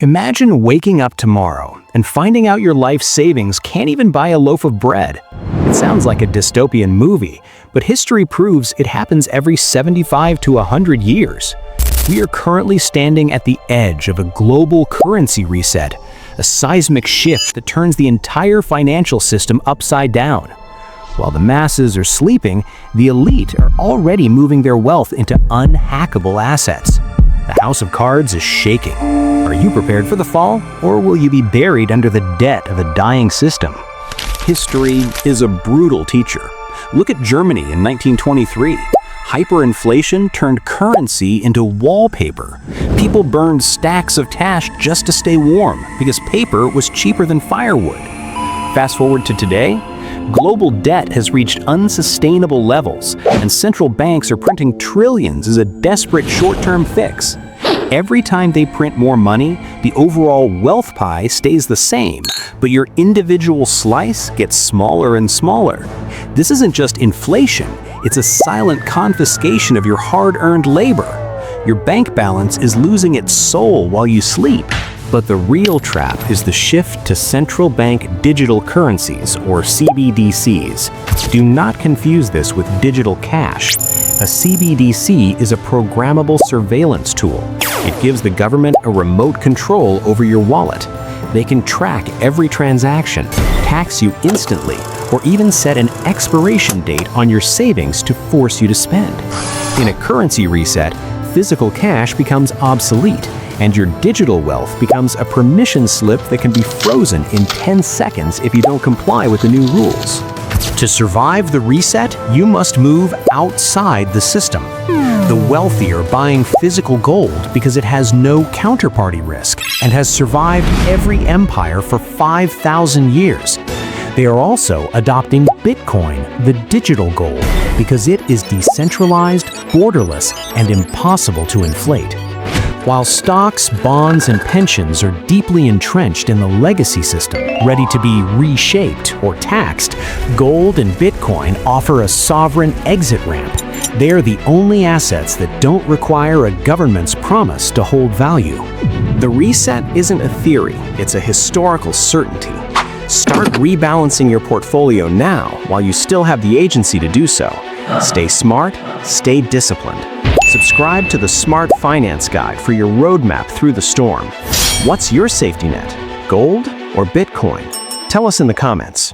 Imagine waking up tomorrow and finding out your life savings can't even buy a loaf of bread. It sounds like a dystopian movie, but history proves it happens every 75 to 100 years. We are currently standing at the edge of a global currency reset, a seismic shift that turns the entire financial system upside down. While the masses are sleeping, the elite are already moving their wealth into unhackable assets. The house of cards is shaking. Are you prepared for the fall, or will you be buried under the debt of a dying system? History is a brutal teacher. Look at Germany in 1923. Hyperinflation turned currency into wallpaper. People burned stacks of cash just to stay warm because paper was cheaper than firewood. Fast forward to today, global debt has reached unsustainable levels, and central banks are printing trillions as a desperate short-term fix. Every time they print more money, the overall wealth pie stays the same, but your individual slice gets smaller and smaller. This isn't just inflation, it's a silent confiscation of your hard-earned labor. Your bank balance is losing its soul while you sleep. But the real trap is the shift to Central Bank Digital Currencies, or CBDCs. Do not confuse this with digital cash. A CBDC is a programmable surveillance tool. It gives the government a remote control over your wallet. They can track every transaction, tax you instantly, or even set an expiration date on your savings to force you to spend. In a currency reset, physical cash becomes obsolete, and your digital wealth becomes a permission slip that can be frozen in 10 seconds if you don't comply with the new rules. To survive the reset, you must move outside the system. The wealthy are buying physical gold because it has no counterparty risk and has survived every empire for 5,000 years. They are also adopting Bitcoin, the digital gold, because it is decentralized, borderless, and impossible to inflate. While stocks, bonds, and pensions are deeply entrenched in the legacy system, ready to be reshaped or taxed, gold and Bitcoin offer a sovereign exit ramp. They are the only assets that don't require a government's promise to hold value. The reset isn't a theory, it's a historical certainty. Start rebalancing your portfolio now while you still have the agency to do so. Stay smart, stay disciplined. Subscribe to the Smart Finance Guide for your roadmap through the storm. What's your safety net? Gold or Bitcoin? Tell us in the comments.